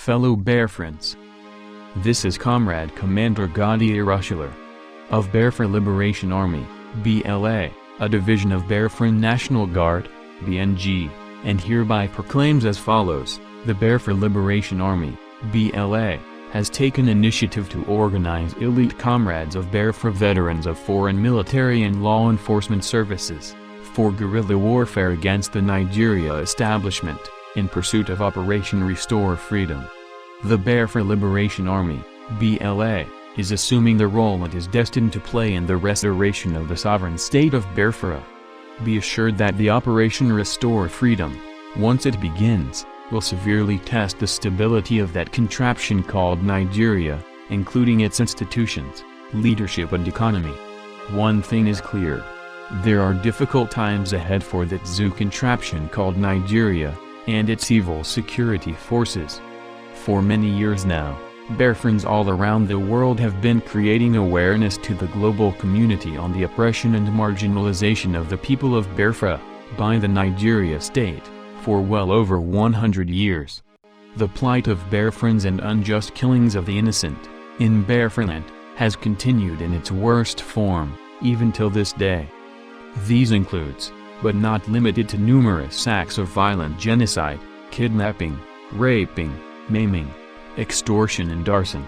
fellow Biafrans. This is Comrade Commander Gadi Irushular of Biafra Liberation Army, BLA, a division of Biafran National Guard, BNG, and hereby proclaims as follows: the Biafra Liberation Army, BLA, has taken initiative to organize elite comrades of Biafra veterans of foreign military and law enforcement services for guerrilla warfare against the Nigeria establishment, in pursuit of Operation Restore Freedom. The Biafra Liberation Army, BLA, is assuming the role it is destined to play in the restoration of the sovereign state of Biafra. Be assured that the Operation Restore Freedom, once it begins, will severely test the stability of that contraption called Nigeria, including its institutions, leadership and economy. One thing is clear. There are difficult times ahead for that zoo contraption called Nigeria, and its evil security forces. For many years now, Biafrans all around the world have been creating awareness to the global community on the oppression and marginalization of the people of Biafra by the Nigeria state, for well over 100 years. The plight of Biafrans and unjust killings of the innocent, in Biafraland, has continued in its worst form, even till this day. These includes, but not limited to, numerous acts of violent genocide, kidnapping, raping, maiming, extortion and arson.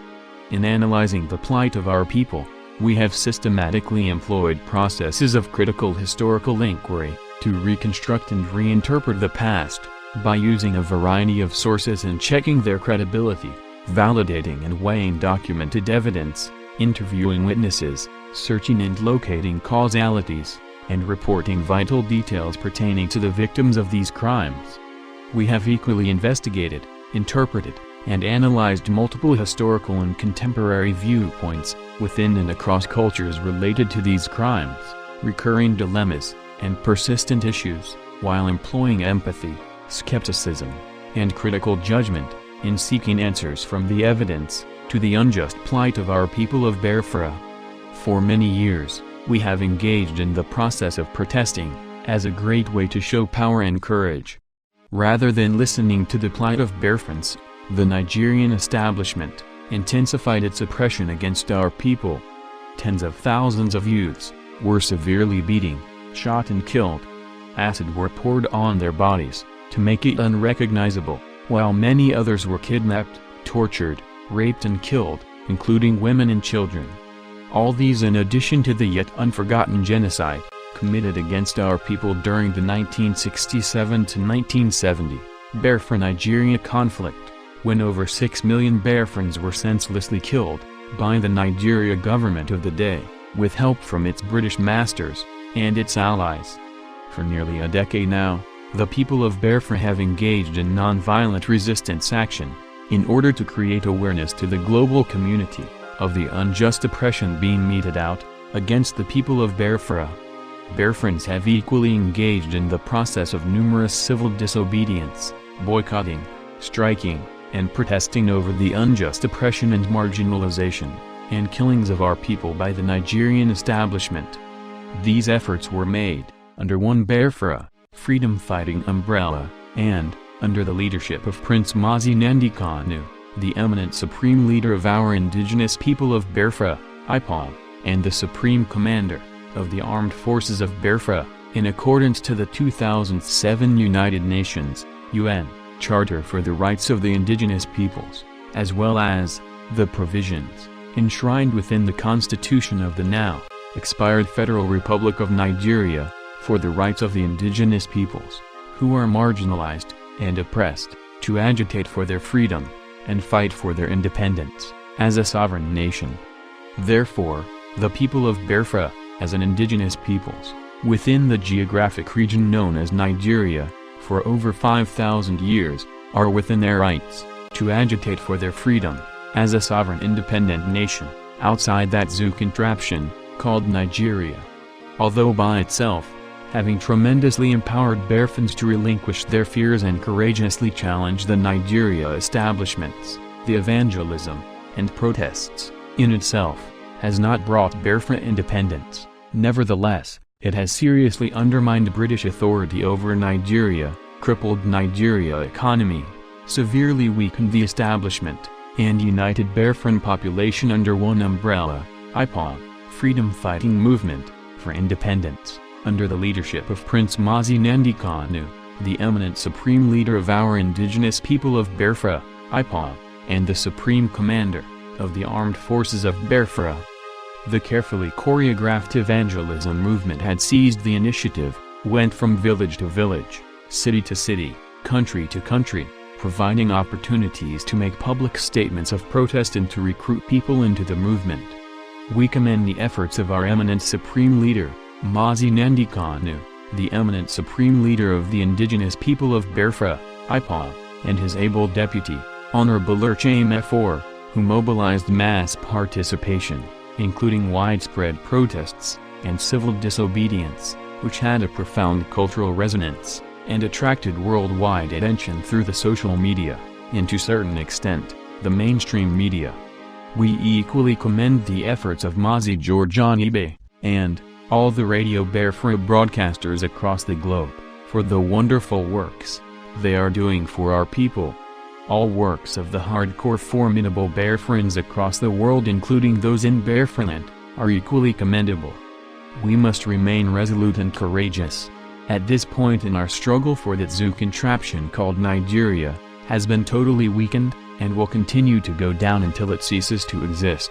In analyzing the plight of our people, we have systematically employed processes of critical historical inquiry, to reconstruct and reinterpret the past, by using a variety of sources and checking their credibility, validating and weighing documented evidence, interviewing witnesses, searching and locating causalities, and reporting vital details pertaining to the victims of these crimes. We have equally investigated, interpreted, and analyzed multiple historical and contemporary viewpoints, within and across cultures related to these crimes, recurring dilemmas, and persistent issues, while employing empathy, skepticism, and critical judgment, in seeking answers from the evidence, to the unjust plight of our people of Biafra. For many years, we have engaged in the process of protesting, as a great way to show power and courage. Rather than listening to the plight of Biafrans, the Nigerian establishment intensified its oppression against our people. Tens of thousands of youths were severely beaten, shot and killed. Acid were poured on their bodies, to make it unrecognizable, while many others were kidnapped, tortured, raped and killed, including women and children. All these in addition to the yet unforgotten genocide, committed against our people during the 1967 to 1970 Biafra-Nigeria conflict, when over 6 million Biafrans were senselessly killed, by the Nigeria government of the day, with help from its British masters, and its allies. For nearly a decade now, the people of Biafra have engaged in non-violent resistance action, in order to create awareness to the global community, of the unjust oppression being meted out, against the people of Biafra. Biafrans have equally engaged in the process of numerous civil disobedience, boycotting, striking, and protesting over the unjust oppression and marginalization, and killings of our people by the Nigerian establishment. These efforts were made, under one Biafra, freedom-fighting umbrella, and, under the leadership of Prince Mazi Nnamdi Kanu, the eminent supreme leader of our indigenous people of Biafra, IPOB, and the supreme commander of the armed forces of Biafra, in accordance to the 2007 United Nations, UN, Charter for the Rights of the Indigenous Peoples, as well as the provisions enshrined within the Constitution of the now expired Federal Republic of Nigeria, for the rights of the indigenous peoples, who are marginalized and oppressed, to agitate for their freedom, and fight for their independence, as a sovereign nation. Therefore, the people of Biafra, as an indigenous peoples, within the geographic region known as Nigeria, for over 5,000 years, are within their rights, to agitate for their freedom, as a sovereign independent nation, outside that zoo contraption, called Nigeria. Although by itself, having tremendously empowered Biafrans to relinquish their fears and courageously challenge the Nigeria establishments, the evangelism, and protests, in itself, has not brought Biafra independence. Nevertheless, it has seriously undermined British authority over Nigeria, crippled Nigeria economy, severely weakened the establishment, and united Biafran population under one umbrella, IPOB, Freedom Fighting Movement, for Independence, under the leadership of Prince Mazi Nandi Kanu, the eminent supreme leader of our indigenous people of Biafra, IPOB, and the supreme commander of the armed forces of Biafra. The carefully choreographed evangelism movement had seized the initiative, went from village to village, city to city, country to country, providing opportunities to make public statements of protest and to recruit people into the movement. We commend the efforts of our eminent supreme leader, Mazi Nandi Kanu, the eminent supreme leader of the indigenous people of Biafra, IPOB, and his able deputy, Honorable Erchame Efor, who mobilized mass participation, including widespread protests and civil disobedience, which had a profound cultural resonance, and attracted worldwide attention through the social media, and to a certain extent, the mainstream media. We equally commend the efforts of Mazi George Anibe, and all the Radio Biafra broadcasters across the globe, for the wonderful works they are doing for our people. All works of the hardcore formidable Biafrans across the world, including those in Biafraland, are equally commendable. We must remain resolute and courageous. At this point in our struggle, for that zoo contraption called Nigeria has been totally weakened, and will continue to go down until it ceases to exist.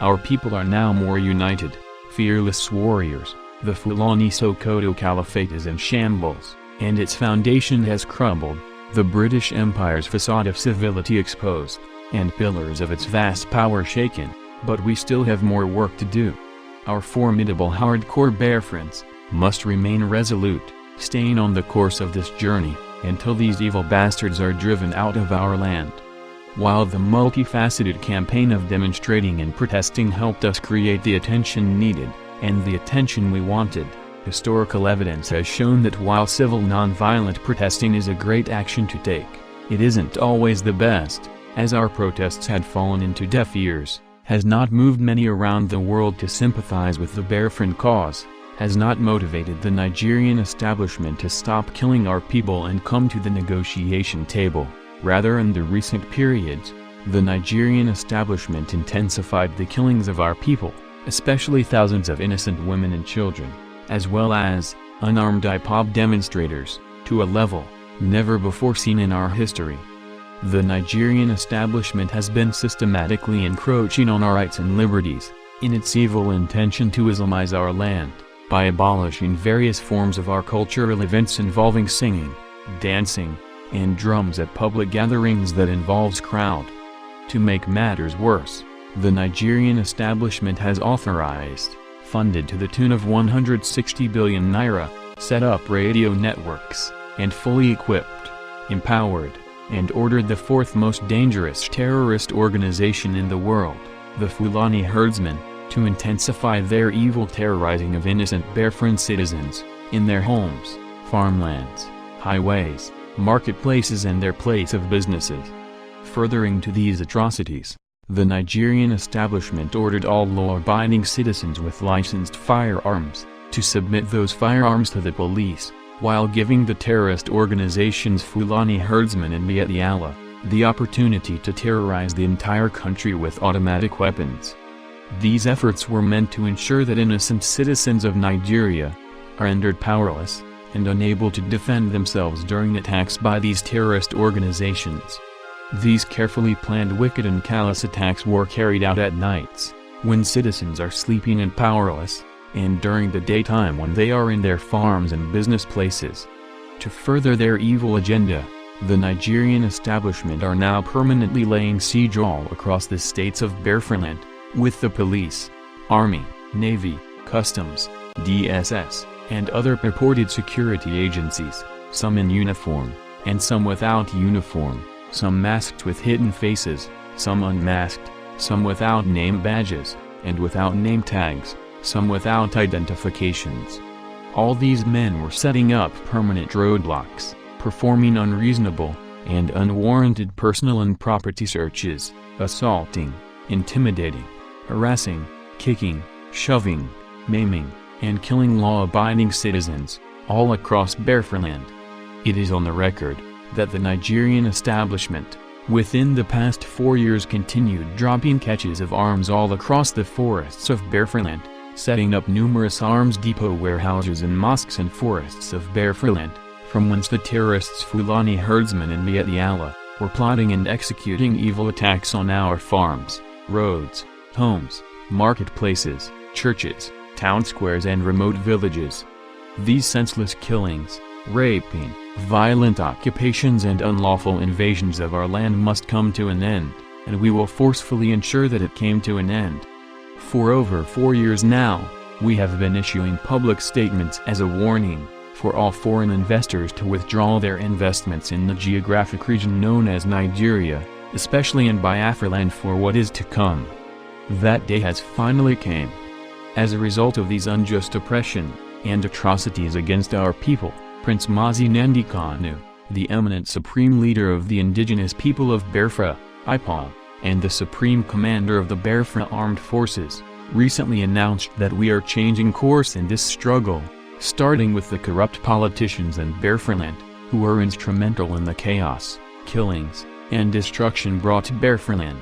Our people are now more united, fearless warriors. The Fulani Sokoto Caliphate is in shambles, and its foundation has crumbled, the British Empire's facade of civility exposed, and pillars of its vast power shaken, but we still have more work to do. Our formidable hardcore Biafrans must remain resolute, staying on the course of this journey, until these evil bastards are driven out of our land. While the multifaceted campaign of demonstrating and protesting helped us create the attention needed, and the attention we wanted, historical evidence has shown that while civil nonviolent protesting is a great action to take, it isn't always the best, as our protests had fallen into deaf ears, has not moved many around the world to sympathize with the Biafran cause, has not motivated the Nigerian establishment to stop killing our people and come to the negotiation table. Rather, in the recent periods, the Nigerian establishment intensified the killings of our people, especially thousands of innocent women and children, as well as unarmed IPOB demonstrators, to a level never before seen in our history. The Nigerian establishment has been systematically encroaching on our rights and liberties, in its evil intention to Islamize our land, by abolishing various forms of our cultural events involving singing, dancing, and drums at public gatherings that involves crowd. To make matters worse, the Nigerian establishment has authorized, funded to the tune of 160 billion naira, set up radio networks, and fully equipped, empowered, and ordered the fourth most dangerous terrorist organization in the world, the Fulani herdsmen, to intensify their evil terrorizing of innocent Biafran citizens, in their homes, farmlands, highways, marketplaces and their place of businesses. Furthering to these atrocities, the Nigerian establishment ordered all law-abiding citizens with licensed firearms to submit those firearms to the police, while giving the terrorist organizations Fulani herdsmen and Miyetti Allah the opportunity to terrorize the entire country with automatic weapons. These efforts were meant to ensure that innocent citizens of Nigeria are rendered powerless and unable to defend themselves during attacks by these terrorist organizations. These carefully planned wicked and callous attacks were carried out at nights, when citizens are sleeping and powerless, and during the daytime when they are in their farms and business places. To further their evil agenda, the Nigerian establishment are now permanently laying siege all across the states of Biafraland, with the police, army, navy, customs, DSS, and other purported security agencies, some in uniform, and some without uniform, some masked with hidden faces, some unmasked, some without name badges, and without name tags, some without identifications. All these men were setting up permanent roadblocks, performing unreasonable and unwarranted personal and property searches, assaulting, intimidating, harassing, kicking, shoving, maiming, and killing law-abiding citizens, all across Biafraland. It is on the record that the Nigerian establishment, within the past 4 years, continued dropping caches of arms all across the forests of Biafraland, setting up numerous arms depot warehouses in mosques and forests of Biafraland, from whence the terrorists Fulani herdsmen and Miyetti Allah were plotting and executing evil attacks on our farms, roads, homes, marketplaces, churches, town squares and remote villages. These senseless killings, raping, violent occupations and unlawful invasions of our land must come to an end, and we will forcefully ensure that it came to an end. For over 4 years now, we have been issuing public statements as a warning for all foreign investors to withdraw their investments in the geographic region known as Nigeria, especially in Biafraland, for what is to come. That day has finally came. As a result of these unjust oppression and atrocities against our people, Prince Mazi Nnamdi Kanu, the eminent supreme leader of the indigenous people of Biafra, IPOB, and the supreme commander of the Biafra Armed Forces, recently announced that we are changing course in this struggle, starting with the corrupt politicians in Biafraland, who were instrumental in the chaos, killings, and destruction brought to Biafraland.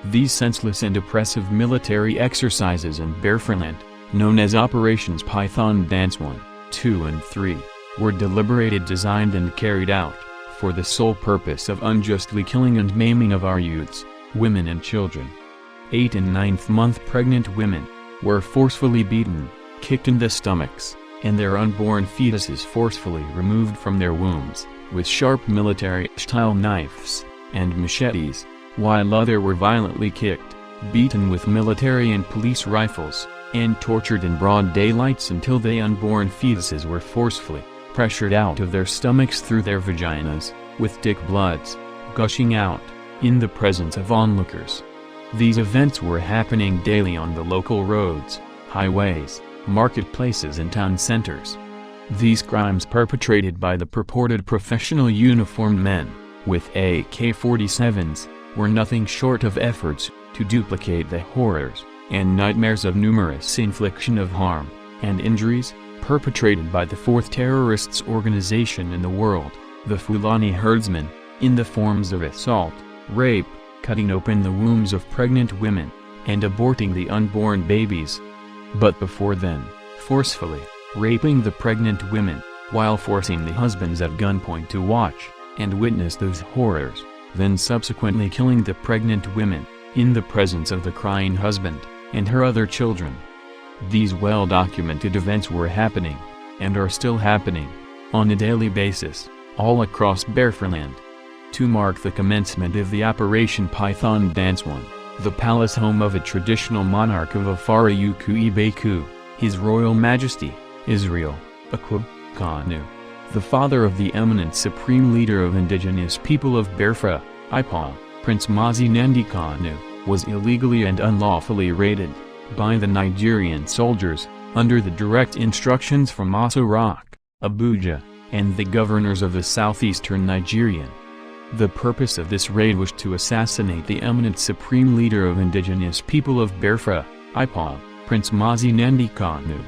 These senseless and oppressive military exercises in Biafraland, known as Operations Python Dance 1, 2 and 3, were deliberately designed and carried out, for the sole purpose of unjustly killing and maiming of our youths, women and children. 8 and 9th month pregnant women were forcefully beaten, kicked in the stomachs, and their unborn fetuses forcefully removed from their wombs, with sharp military-style knives and machetes, while others were violently kicked, beaten with military and police rifles, and tortured in broad daylights until the unborn fetuses were forcefully pressured out of their stomachs through their vaginas, with thick bloods gushing out, in the presence of onlookers. These events were happening daily on the local roads, highways, marketplaces and town centers. These crimes perpetrated by the purported professional uniformed men, with AK-47s, were nothing short of efforts to duplicate the horrors and nightmares of numerous infliction of harm and injuries perpetrated by the fourth terrorist organization in the world, the Fulani herdsmen, in the forms of assault, rape, cutting open the wombs of pregnant women, and aborting the unborn babies. But before then, forcefully raping the pregnant women, while forcing the husbands at gunpoint to watch and witness those horrors, then subsequently killing the pregnant women, in the presence of the crying husband, and her other children. These well-documented events were happening, and are still happening, on a daily basis, all across Biafraland. To mark the commencement of the Operation Python Dance 1, the palace home of a traditional monarch of Afara Ukwu Ibeku, His Royal Majesty, Israel, Akub, Kanu, the father of the eminent supreme leader of indigenous people of Biafra, IPOB, Prince Mazi Nnamdi Kanu, was illegally and unlawfully raided by the Nigerian soldiers, under the direct instructions from Aso Rock, Abuja, and the governors of the southeastern Nigerian. The purpose of this raid was to assassinate the eminent supreme leader of indigenous people of Biafra, IPOB, Prince Mazi Nnamdi Kanu.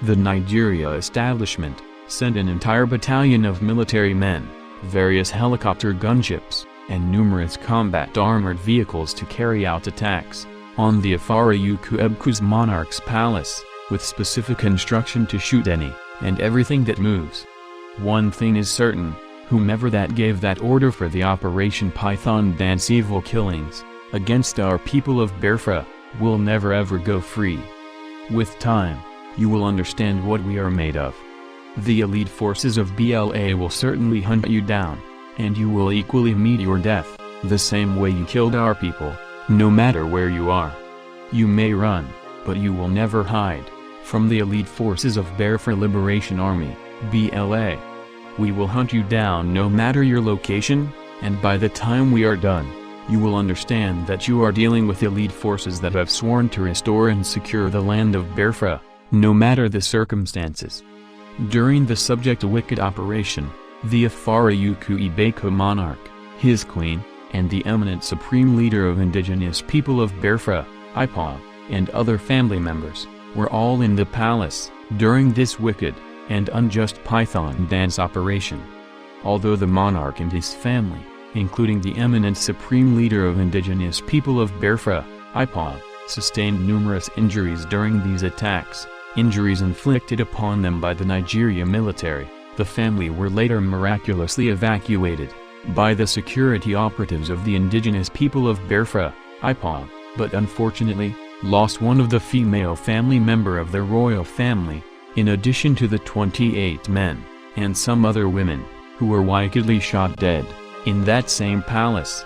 The Nigeria establishment sent an entire battalion of military men, various helicopter gunships, and numerous combat armored vehicles to carry out attacks on the Afara Ukwu Ibeku's monarch's palace, with specific instruction to shoot any and everything that moves. One thing is certain: whomever that gave that order for the Operation Python Dance evil killings against our people of Biafra will never ever go free. With time, you will understand what we are made of. The elite forces of BLA will certainly hunt you down, and you will equally meet your death, the same way you killed our people, no matter where you are. You may run, but you will never hide from the elite forces of Biafra Liberation Army, BLA. We will hunt you down no matter your location, and by the time we are done, you will understand that you are dealing with elite forces that have sworn to restore and secure the land of Biafra, no matter the circumstances. During the subject wicked operation, the Afara Ukwu Ibeku monarch, his queen, and the eminent supreme leader of indigenous people of Biafra, IPOB, and other family members, were all in the palace, during this wicked and unjust Python Dance operation. although the monarch and his family, including the eminent supreme leader of indigenous people of Biafra, IPOB, sustained numerous injuries during these attacks, injuries inflicted upon them by the Nigeria military. The family were later miraculously evacuated by the security operatives of the indigenous people of Biafra, IPOB, but unfortunately, lost one of the female family member of the royal family, in addition to the 28 men, and some other women, who were wickedly shot dead, in that same palace.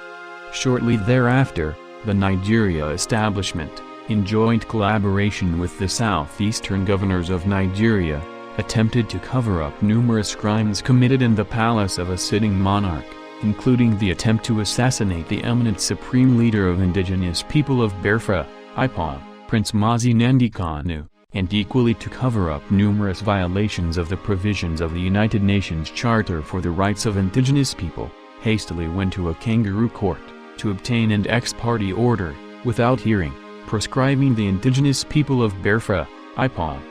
Shortly thereafter, the Nigeria establishment, in joint collaboration with the southeastern governors of Nigeria, attempted to cover up numerous crimes committed in the palace of a sitting monarch, including the attempt to assassinate the eminent supreme leader of indigenous people of Biafra, IPOB, Prince Mazi Nnamdi Kanu, and equally to cover up numerous violations of the provisions of the United Nations Charter for the Rights of Indigenous People, hastily went to a kangaroo court, to obtain an ex parte order, without hearing, proscribing the indigenous people of Biafra, IPOB.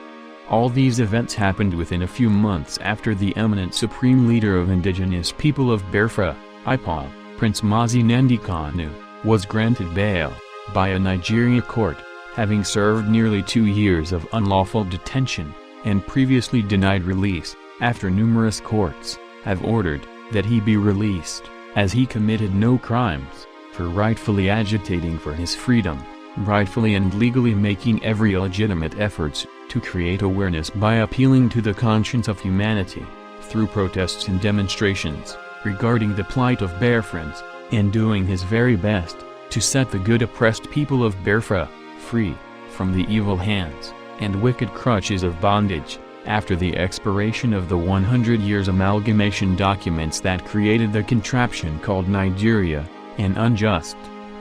All these events happened within a few months after the eminent supreme leader of indigenous people of Biafra, IPOB, Prince Mazi Nnamdi Kanu, was granted bail by a Nigeria court, having served nearly 2 years of unlawful detention, and previously denied release, after numerous courts have ordered that he be released, as he committed no crimes, for rightfully agitating for his freedom, rightfully and legally making every legitimate efforts to create awareness by appealing to the conscience of humanity, through protests and demonstrations, regarding the plight of Biafrans, and doing his very best to set the good oppressed people of Biafra free from the evil hands and wicked crutches of bondage, after the expiration of the 100 years amalgamation documents that created the contraption called Nigeria, and unjust,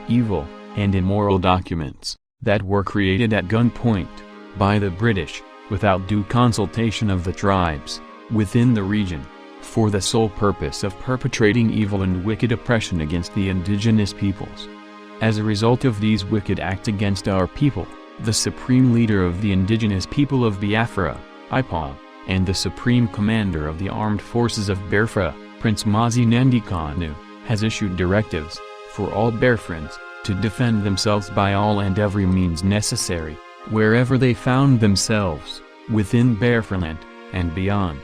evil, and immoral documents that were created at gunpoint by the British, without due consultation of the tribes within the region, for the sole purpose of perpetrating evil and wicked oppression against the indigenous peoples. As a result of these wicked acts against our people, the supreme leader of the indigenous people of Biafra, IPOB, and the supreme commander of the armed forces of Biafra, Prince Mazi Nnamdi Kanu, has issued directives for all Biafrans to defend themselves by all and every means necessary, wherever they found themselves, within Biafraland and beyond.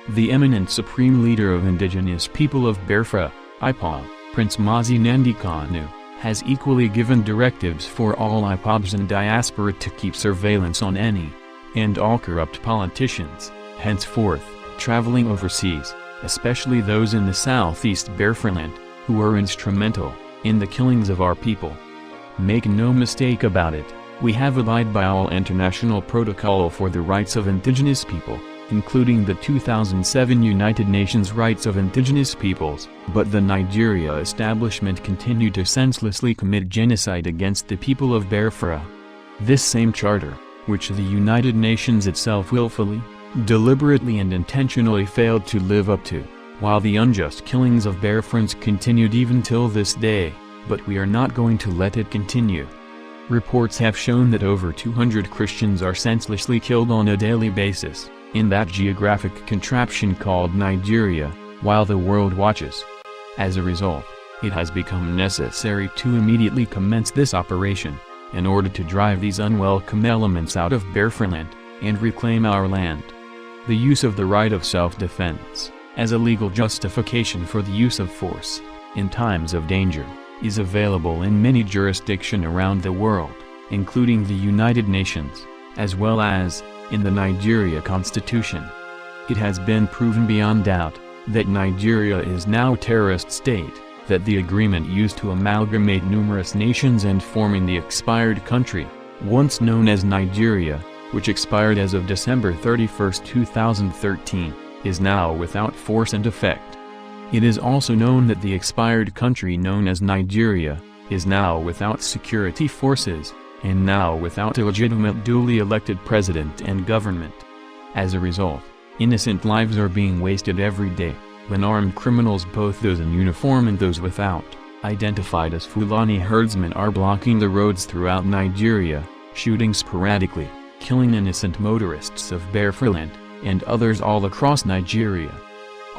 The eminent supreme leader of indigenous people of Biafra, IPOB, Prince Mazi Nnamdi Kanu, has equally given directives for all IPOBs in diaspora to keep surveillance on any and all corrupt politicians, henceforth, traveling overseas, especially those in the southeast Biafraland, who are instrumental in the killings of our people. Make no mistake about it, we have abided by all international protocol for the rights of indigenous people, including the 2007 United Nations Rights of Indigenous Peoples, but the Nigeria establishment continued to senselessly commit genocide against the people of Biafra. This same charter, which the United Nations itself willfully, deliberately and intentionally failed to live up to, while the unjust killings of Biafrans continued even till this day, but we are not going to let it continue. Reports have shown that over 200 Christians are senselessly killed on a daily basis, in that geographic contraption called Nigeria, while the world watches. As a result, it has become necessary to immediately commence this operation, in order to drive these unwelcome elements out of Biafraland, and reclaim our land. The use of the right of self-defense, as a legal justification for the use of force, in times of danger, is available in many jurisdictions around the world, including the United Nations, as well as in the Nigeria Constitution. It has been proven beyond doubt that Nigeria is now a terrorist state, that the agreement used to amalgamate numerous nations and forming the expired country, once known as Nigeria, which expired as of December 31, 2013, is now without force and effect. It is also known that the expired country known as Nigeria is now without security forces, and now without a legitimate duly elected president and government. As a result, innocent lives are being wasted every day, when armed criminals, both those in uniform and those without, identified as Fulani herdsmen, are blocking the roads throughout Nigeria, shooting sporadically, killing innocent motorists of Biafraland, and others all across Nigeria.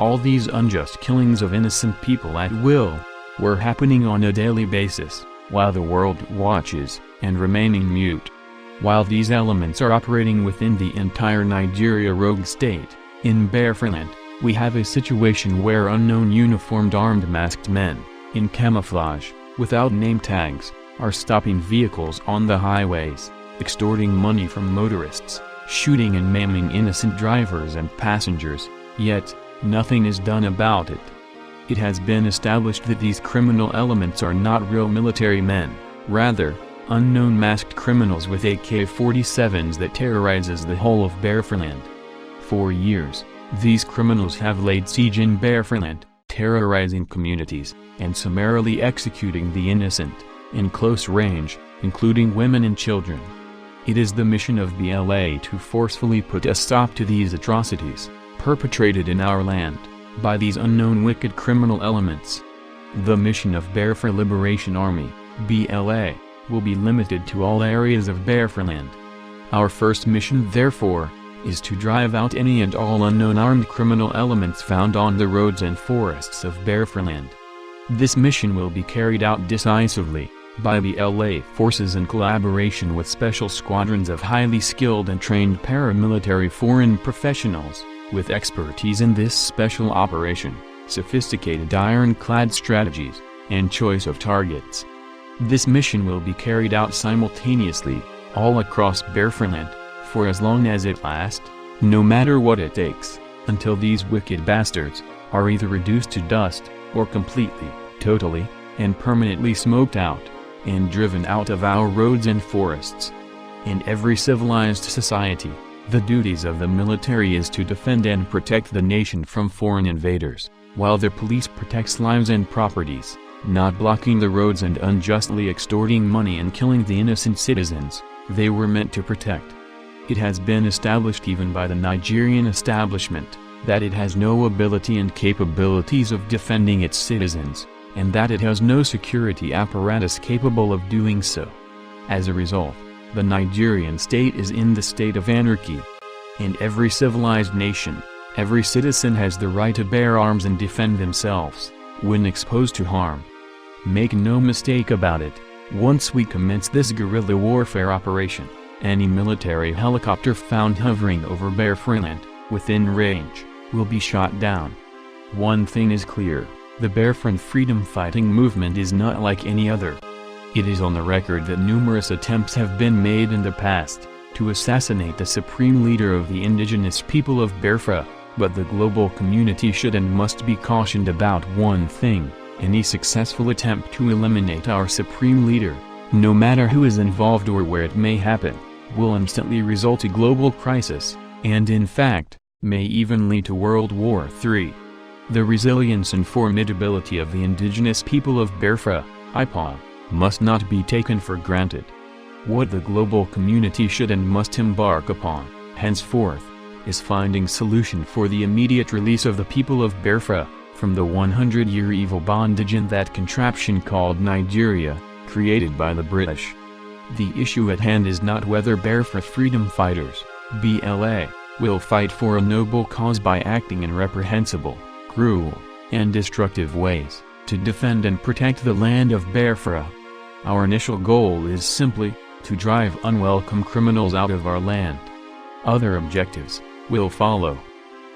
All these unjust killings of innocent people at will were happening on a daily basis, while the world watches, and remaining mute. While these elements are operating within the entire Nigeria rogue state, in Biafraland, we have a situation where unknown uniformed armed masked men, in camouflage, without name tags, are stopping vehicles on the highways, extorting money from motorists, shooting and maiming innocent drivers and passengers, yet, nothing is done about it. It has been established that these criminal elements are not real military men, rather, unknown masked criminals with AK-47s that terrorizes the whole of Biafraland. For years, these criminals have laid siege in Biafraland, terrorizing communities, and summarily executing the innocent, in close range, including women and children. It is the mission of BLA to forcefully put a stop to these atrocities, perpetrated in our land, by these unknown wicked criminal elements. The mission of Biafra Liberation Army, BLA, will be limited to all areas of Biafraland. Our first mission, therefore, is to drive out any and all unknown armed criminal elements found on the roads and forests of Biafraland. This mission will be carried out decisively, by BLA forces in collaboration with special squadrons of highly skilled and trained paramilitary foreign professionals, with expertise in this special operation, sophisticated ironclad strategies, and choice of targets. This mission will be carried out simultaneously, all across Biafraland, for as long as it lasts, no matter what it takes, until these wicked bastards are either reduced to dust, or completely, totally, and permanently smoked out, and driven out of our roads and forests. In every civilized society, the duties of the military is to defend and protect the nation from foreign invaders, while the police protects lives and properties, not blocking the roads and unjustly extorting money and killing the innocent citizens they were meant to protect. It has been established even by the Nigerian establishment, that it has no ability and capabilities of defending its citizens, and that it has no security apparatus capable of doing so. As a result, the Nigerian state is in the state of anarchy. In every civilized nation, every citizen has the right to bear arms and defend themselves, when exposed to harm. Make no mistake about it, once we commence this guerrilla warfare operation, any military helicopter found hovering over Biafraland, within range, will be shot down. One thing is clear, the Biafran freedom fighting movement is not like any other. It is on the record that numerous attempts have been made in the past, to assassinate the supreme leader of the indigenous people of Biafra, but the global community should and must be cautioned about one thing: any successful attempt to eliminate our supreme leader, no matter who is involved or where it may happen, will instantly result in global crisis, and in fact, may even lead to World War III. The resilience and formidability of the indigenous people of Biafra, IPOB, must not be taken for granted. What the global community should and must embark upon, henceforth, is finding solution for the immediate release of the people of Biafra, from the 100-year evil bondage in that contraption called Nigeria, created by the British. The issue at hand is not whether Biafra freedom fighters, BLA, will fight for a noble cause by acting in reprehensible, cruel, and destructive ways, to defend and protect the land of Biafra. Our initial goal is simply, to drive unwelcome criminals out of our land. Other objectives will follow.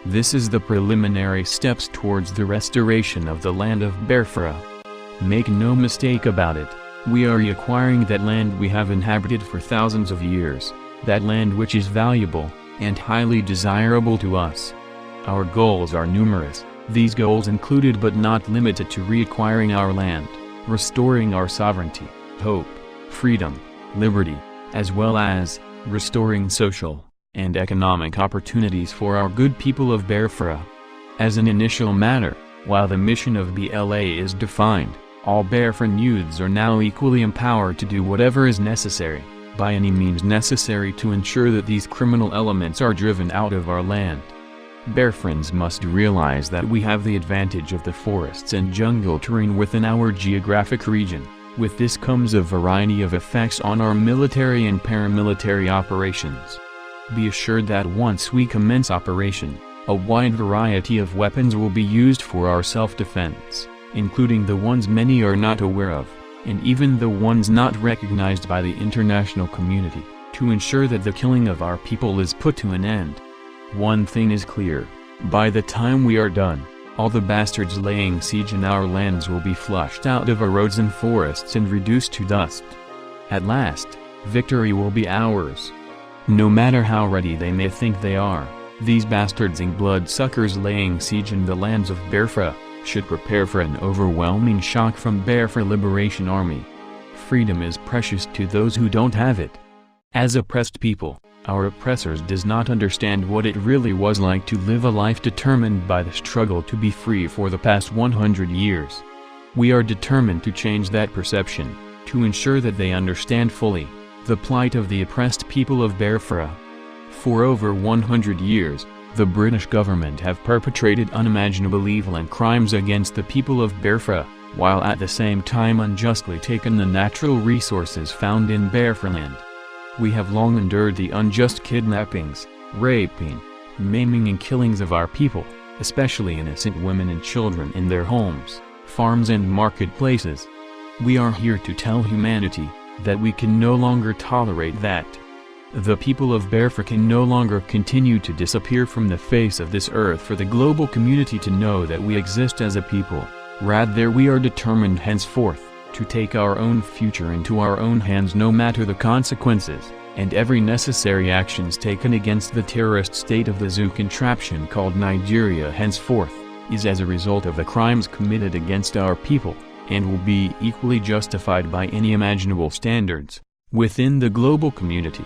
This is the preliminary steps towards the restoration of the land of Biafra. Make no mistake about it, we are acquiring that land we have inhabited for thousands of years, that land which is valuable, and highly desirable to us. Our goals are numerous. These goals included but not limited to reacquiring our land, restoring our sovereignty, hope, freedom, liberty, as well as restoring social and economic opportunities for our good people of Biafra. As an initial matter, while the mission of BLA is defined, all Biafran youths are now equally empowered to do whatever is necessary, by any means necessary, to ensure that these criminal elements are driven out of our land. Biafrans must realize that we have the advantage of the forests and jungle terrain within our geographic region. With this comes a variety of effects on our military and paramilitary operations. Be assured that once we commence operation, A wide variety of weapons will be used for our self-defense, including the ones many are not aware of, and even the ones not recognized by the international community, to ensure that the killing of our people is put to an end. One thing is clear: by the time we are done, all the bastards laying siege in our lands will be flushed out of our roads and forests and reduced to dust. At last, victory will be ours. No matter how ready they may think they are, these bastards and bloodsuckers laying siege in the lands of Biafra should prepare for an overwhelming shock from Biafra Liberation Army. Freedom is precious to those who don't have it. As oppressed people, our oppressors does not understand what it really was like to live a life determined by the struggle to be free for the past 100 years. We are determined to change that perception, to ensure that they understand fully the plight of the oppressed people of Biafra. For over 100 years, the British government have perpetrated unimaginable evil and crimes against the people of Biafra, while at the same time unjustly taken the natural resources found in Biafra land. We have long endured the unjust kidnappings, raping, maiming and killings of our people, especially innocent women and children in their homes, farms and marketplaces. We are here to tell humanity that we can no longer tolerate that. The people of Biafra can no longer continue to disappear from the face of this earth for the global community to know that we exist as a people. Rather, we are determined henceforth to take our own future into our own hands no matter the consequences, and every necessary actions taken against the terrorist state of the zoo contraption called Nigeria henceforth is as a result of the crimes committed against our people, and will be equally justified by any imaginable standards within the global community.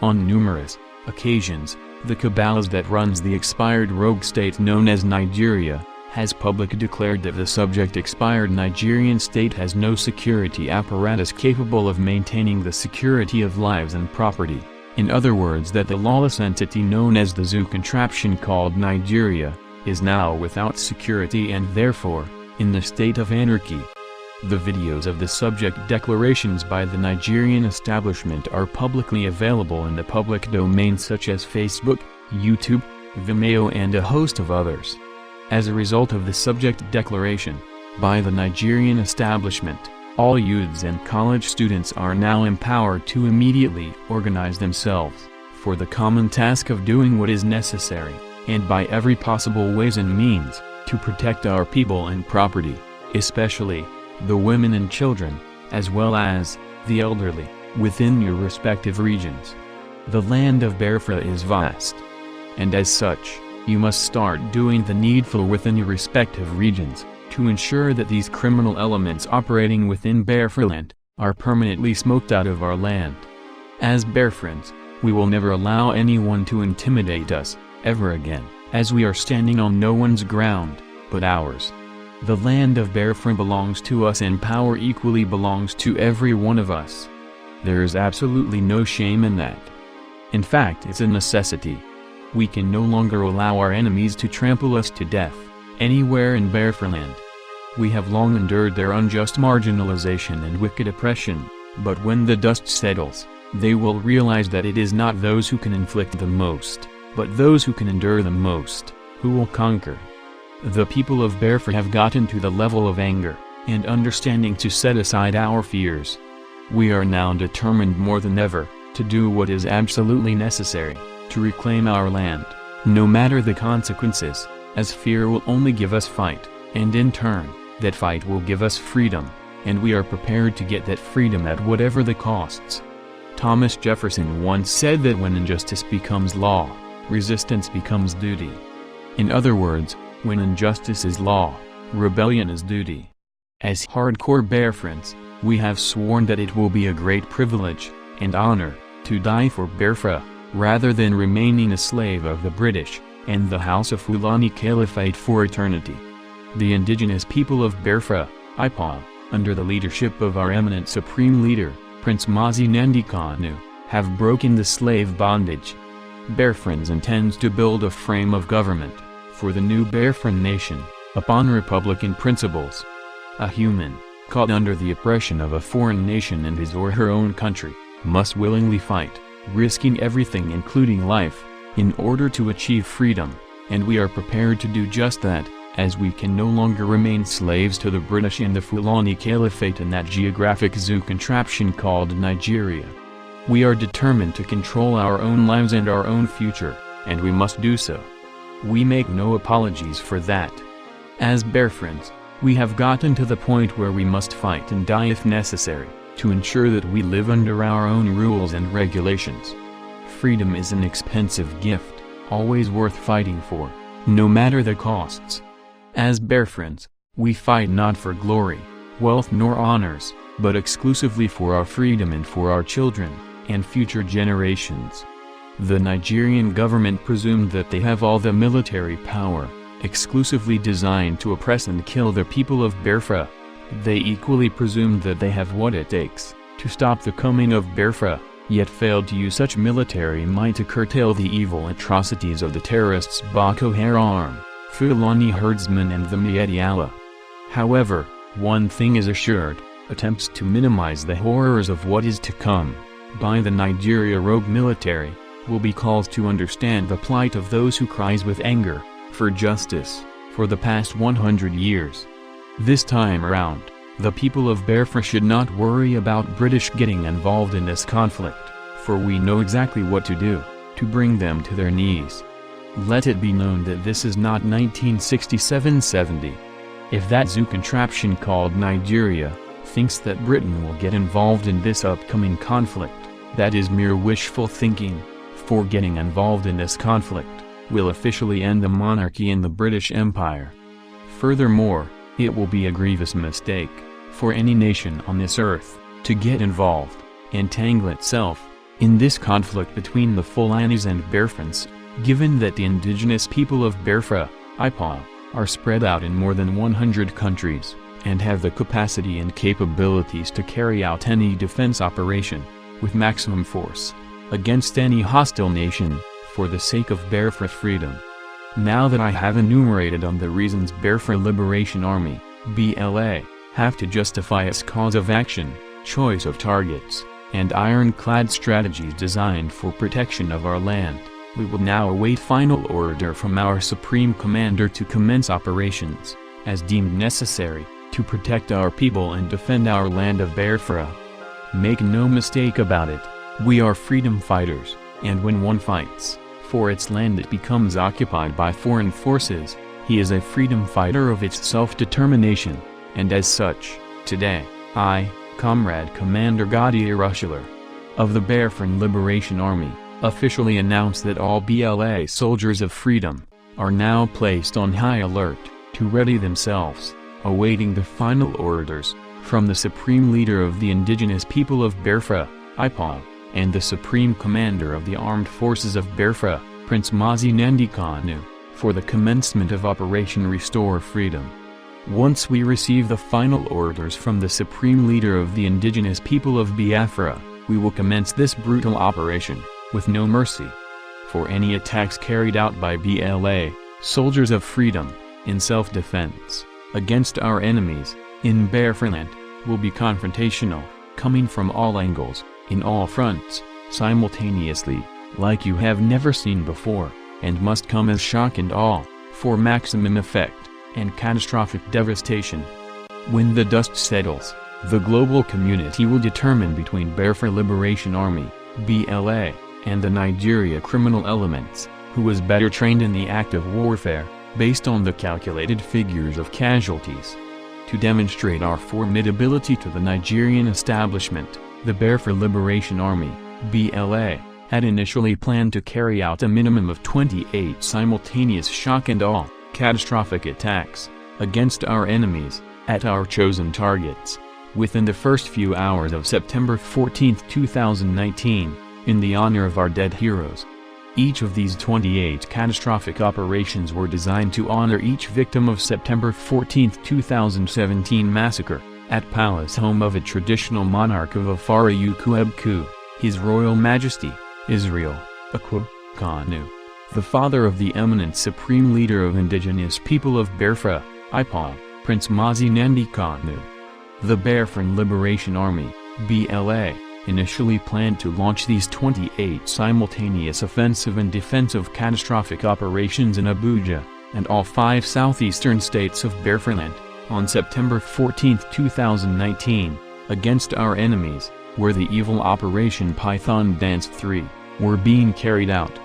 On numerous occasions, the cabals that runs the expired rogue state known as Nigeria has publicly declared that the subject expired Nigerian state has no security apparatus capable of maintaining the security of lives and property. In other words, that the lawless entity known as the zoo contraption called Nigeria is now without security and therefore in the state of anarchy. The videos of the subject declarations by the Nigerian establishment are publicly available in the public domain such as Facebook, YouTube, Vimeo and a host of others. As a result of the subject declaration by the Nigerian establishment, all youths and college students are now empowered to immediately organize themselves for the common task of doing what is necessary, and by every possible ways and means, to protect our people and property, especially the women and children, as well as the elderly, within your respective regions. The land of Biafra is vast, and as such, you must start doing the needful within your respective regions, to ensure that these criminal elements operating within Biafra land are permanently smoked out of our land. As Biafrans, we will never allow anyone to intimidate us, ever again, as we are standing on no one's ground, but ours. The land of Biafra belongs to us and power equally belongs to every one of us. There is absolutely no shame in that. In fact, it's a necessity. We can no longer allow our enemies to trample us to death, anywhere in Biafra land. We have long endured their unjust marginalization and wicked oppression, but when the dust settles, they will realize that it is not those who can inflict the most, but those who can endure the most, who will conquer. The people of Biafra have gotten to the level of anger and understanding to set aside our fears. We are now determined more than ever to do what is absolutely necessary to reclaim our land, no matter the consequences, as fear will only give us fight, and in turn, that fight will give us freedom, and we are prepared to get that freedom at whatever the costs. Thomas Jefferson once said that when injustice becomes law, resistance becomes duty. In other words, when injustice is law, rebellion is duty. As hardcore Biafrans, we have sworn that it will be a great privilege and honor to die for Biafra, rather than remaining a slave of the British and the House of Fulani Caliphate for eternity. The indigenous people of Biafra, IPOB, under the leadership of our eminent supreme leader, Prince Mazi Nnamdi Kanu, have broken the slave bondage. Biafrans intends to build a frame of government for the new Biafran nation, upon republican principles. A human, caught under the oppression of a foreign nation in his or her own country, must willingly fight, risking everything including life, in order to achieve freedom, and we are prepared to do just that, as we can no longer remain slaves to the British and the Fulani Caliphate in that geographic zoo contraption called Nigeria. We are determined to control our own lives and our own future, and we must do so. We make no apologies for that. As Biafrans, we have gotten to the point where we must fight and die if necessary, to ensure that we live under our own rules and regulations. Freedom is an expensive gift, always worth fighting for, no matter the costs. As Biafrans, we fight not for glory, wealth nor honors, but exclusively for our freedom and for our children, and future generations. The Nigerian government presumed that they have all the military power, exclusively designed to oppress and kill the people of Biafra. They equally presumed that they have what it takes to stop the coming of Biafra, yet failed to use such military might to curtail the evil atrocities of the terrorists Boko Haram, Fulani herdsmen and the Miyetti Allah. However, one thing is assured: attempts to minimize the horrors of what is to come, by the Nigeria rogue military, will be calls to understand the plight of those who cries with anger for justice, for the past 100 years. This time around, the people of Biafra should not worry about British getting involved in this conflict, for we know exactly what to do, to bring them to their knees. Let it be known that this is not 1967-70. If that zoo contraption called Nigeria thinks that Britain will get involved in this upcoming conflict, that is mere wishful thinking, for getting involved in this conflict will officially end the monarchy in the British Empire. Furthermore, it will be a grievous mistake for any nation on this earth to get involved, entangle itself, in this conflict between the Fulanis and Biafrans, given that the indigenous people of Biafra, IPOB, are spread out in more than 100 countries, and have the capacity and capabilities to carry out any defense operation, with maximum force, against any hostile nation, for the sake of Biafra freedom. Now that I have enumerated on the reasons Biafra Liberation Army, BLA, have to justify its cause of action, choice of targets, and ironclad strategies designed for protection of our land, we will now await final order from our Supreme Commander to commence operations, as deemed necessary, to protect our people and defend our land of Biafra. Make no mistake about it, we are freedom fighters, and when one fights for its land that becomes occupied by foreign forces, he is a freedom fighter of its self-determination, and as such, today, I, Comrade Commander Gadi Irushular, of the Biafran Liberation Army, officially announce that all BLA soldiers of freedom are now placed on high alert, to ready themselves, awaiting the final orders from the Supreme Leader of the Indigenous People of Biafra, IPOB, and the Supreme Commander of the Armed Forces of Biafra, Prince Mazi Nnamdi Kanu, for the commencement of Operation Restore Freedom. Once we receive the final orders from the Supreme Leader of the Indigenous People of Biafra, we will commence this brutal operation, with no mercy. For any attacks carried out by BLA, soldiers of freedom, in self-defense, against our enemies, in Biafraland, will be confrontational, coming from all angles, in all fronts, simultaneously, like you have never seen before, and must come as shock and awe, for maximum effect, and catastrophic devastation. When the dust settles, the global community will determine between Biafra Liberation Army, BLA, and the Nigeria criminal elements, who was better trained in the act of warfare, based on the calculated figures of casualties. To demonstrate our formidability to the Nigerian establishment, the Biafra Liberation Army, BLA, had initially planned to carry out a minimum of 28 simultaneous shock and awe, catastrophic attacks, against our enemies, at our chosen targets, within the first few hours of September 14, 2019, in the honor of our dead heroes. Each of these 28 catastrophic operations were designed to honor each victim of September 14, 2017 massacre, at palace home of a traditional monarch of Afara Ukwu, His Royal Majesty, Israel, Akwu, Kanu, the father of the eminent Supreme Leader of Indigenous People of Biafra, IPOB, Prince Mazi Nnamdi Kanu. The Biafran Liberation Army, BLA, initially planned to launch these 28 simultaneous offensive and defensive catastrophic operations in Abuja, and all 5 southeastern states of Biafraland, on September 14, 2019, against our enemies, where the evil Operation Python Dance 3 were being carried out.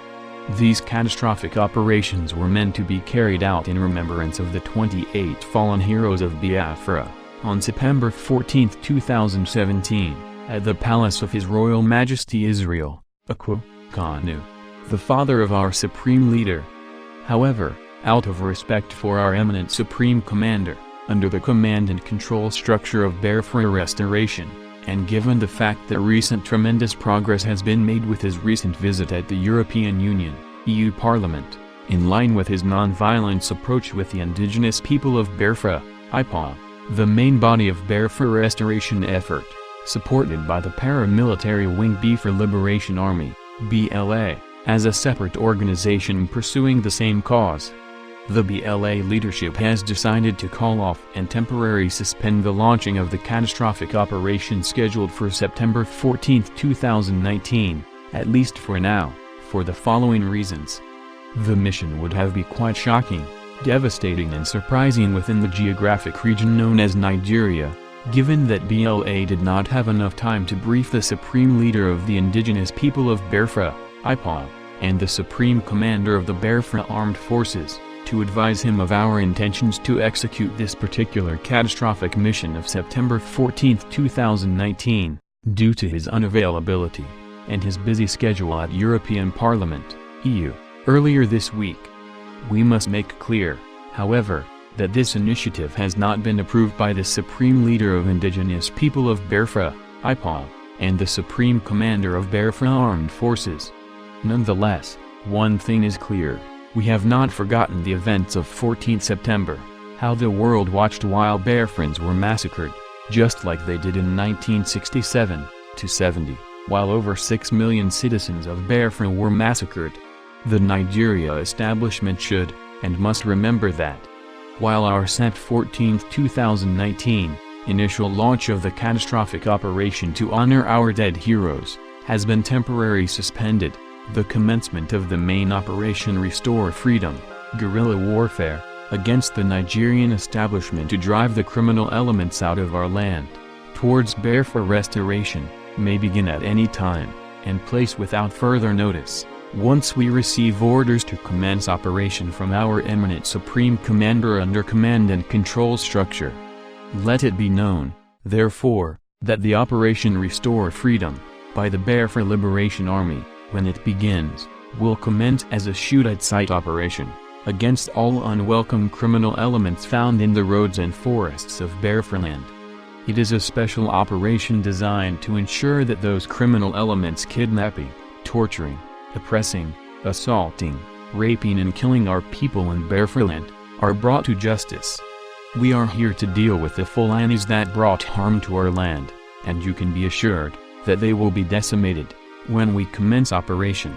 These catastrophic operations were meant to be carried out in remembrance of the 28 fallen heroes of Biafra, on September 14, 2017, at the palace of His Royal Majesty Israel, Akwu Kanu, the father of our Supreme Leader. However, out of respect for our eminent Supreme Commander, under the command and control structure of Biafra Restoration, and given the fact that recent tremendous progress has been made with his recent visit at the European Union, EU Parliament, in line with his non-violence approach with the indigenous people of Biafra, IPOB, the main body of Biafra restoration effort, supported by the paramilitary wing Biafra Liberation Army, BLA, as a separate organization pursuing the same cause. The BLA leadership has decided to call off and temporarily suspend the launching of the catastrophic operation scheduled for September 14, 2019, at least for now, for the following reasons. The mission would have been quite shocking, devastating and surprising within the geographic region known as Nigeria, given that BLA did not have enough time to brief the Supreme Leader of the indigenous people of Biafra, IPOB, and the Supreme Commander of the Biafra Armed Forces, to advise him of our intentions to execute this particular catastrophic mission of September 14, 2019, due to his unavailability, and his busy schedule at European Parliament, EU, earlier this week. We must make clear, however, that this initiative has not been approved by the Supreme Leader of Indigenous People of Biafra, IPOB, and the Supreme Commander of Biafra Armed Forces. Nonetheless, one thing is clear. We have not forgotten the events of 14 September, how the world watched while Biafrans were massacred, just like they did in 1967-70, while over 6 million citizens of Biafra were massacred. The Nigeria establishment should, and must remember that. While our Sept 14, 2019, initial launch of the catastrophic operation to honor our dead heroes, has been temporarily suspended, the commencement of the main Operation Restore Freedom, guerrilla warfare, against the Nigerian establishment to drive the criminal elements out of our land, towards Biafra restoration, may begin at any time, and place without further notice, once we receive orders to commence operation from our eminent Supreme Commander under command and control structure. Let it be known, therefore, that the Operation Restore Freedom, by the Biafra Liberation Army, when it begins, will commence as a shoot-at-sight operation, against all unwelcome criminal elements found in the roads and forests of Biafraland. It is a special operation designed to ensure that those criminal elements kidnapping, torturing, oppressing, assaulting, raping and killing our people in Biafraland, are brought to justice. We are here to deal with the Fulanis that brought harm to our land, and you can be assured that they will be decimated when we commence operation.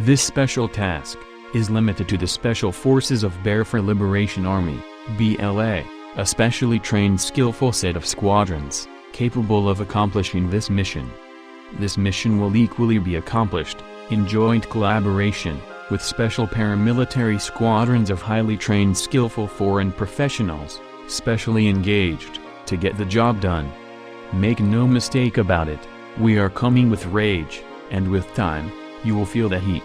This special task is limited to the Special Forces of Biafra Liberation Army, BLA, a specially trained skillful set of squadrons, capable of accomplishing this mission. This mission will equally be accomplished, in joint collaboration, with special paramilitary squadrons of highly trained skillful foreign professionals, specially engaged, to get the job done. Make no mistake about it, we are coming with rage, and with time, you will feel the heat.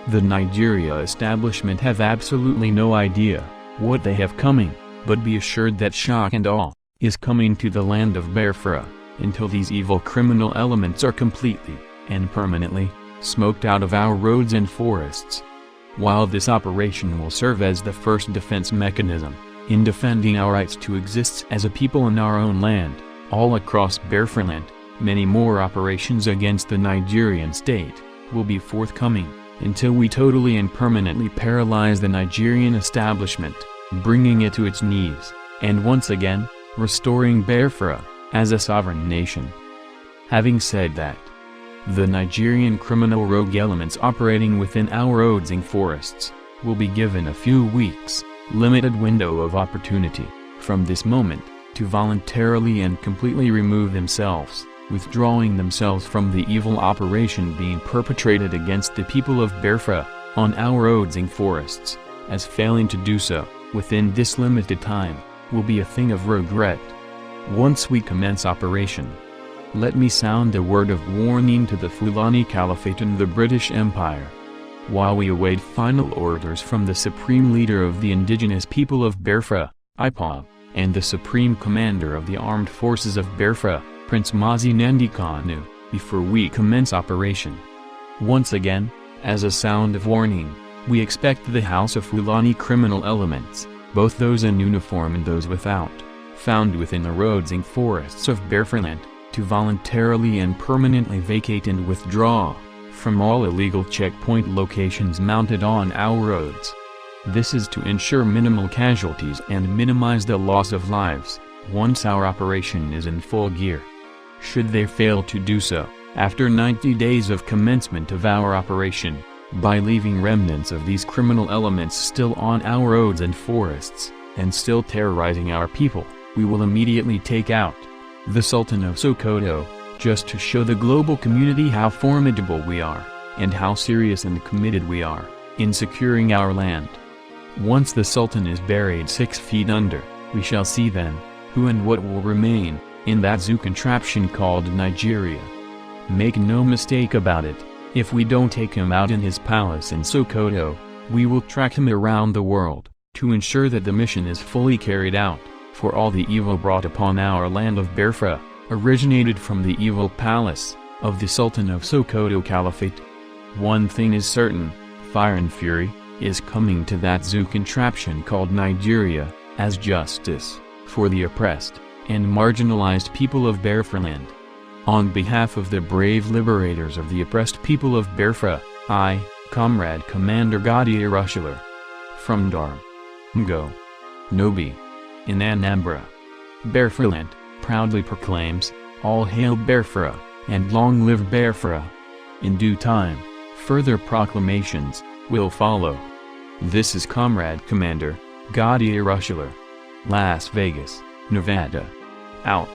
The Nigeria establishment have absolutely no idea what they have coming, but be assured that shock and awe is coming to the land of Biafra, until these evil criminal elements are completely, and permanently, smoked out of our roads and forests. While this operation will serve as the first defense mechanism, in defending our rights to exist as a people in our own land, all across Biafraland, many more operations against the Nigerian state will be forthcoming, until we totally and permanently paralyze the Nigerian establishment, bringing it to its knees, and once again, restoring Biafra as a sovereign nation. Having said that, the Nigerian criminal rogue elements operating within our roads and forests will be given a few weeks, limited window of opportunity, from this moment, to voluntarily and completely remove themselves, withdrawing themselves from the evil operation being perpetrated against the people of Biafra, on our roads and forests, as failing to do so, within this limited time, will be a thing of regret. Once we commence operation, let me sound a word of warning to the Fulani Caliphate and the British Empire. While we await final orders from the Supreme Leader of the Indigenous People of Biafra, IPOB, and the Supreme Commander of the Armed Forces of Biafra, Prince Mazi Nnamdi Kanu, before we commence operation. Once again, as a sound of warning, we expect the House of Fulani criminal elements, both those in uniform and those without, found within the roads and forests of Biafraland, to voluntarily and permanently vacate and withdraw from all illegal checkpoint locations mounted on our roads. This is to ensure minimal casualties and minimize the loss of lives, once our operation is in full gear. Should they fail to do so, after 90 days of commencement of our operation, by leaving remnants of these criminal elements still on our roads and forests, and still terrorizing our people, we will immediately take out the Sultan of Sokoto, just to show the global community how formidable we are, and how serious and committed we are, in securing our land. Once the Sultan is buried 6 feet under, we shall see then, who and what will remain, in that zoo contraption called Nigeria. Make no mistake about it, if we don't take him out in his palace in Sokoto, we will track him around the world, to ensure that the mission is fully carried out, for all the evil brought upon our land of Biafra, originated from the evil palace of the Sultan of Sokoto Caliphate. One thing is certain, fire and fury is coming to that zoo contraption called Nigeria, as justice for the oppressed and marginalized people of Biafraland. On behalf of the brave liberators of the oppressed people of Biafra, I, Comrade Commander Gadi Arushular, from Dar, Ngo, Nobi, in Anambra, Biafraland, proudly proclaims, "All hail Biafra, and long live Biafra." In due time, further proclamations will follow. This is Comrade Commander Gadi Arushular, Las Vegas, Nevada. Out.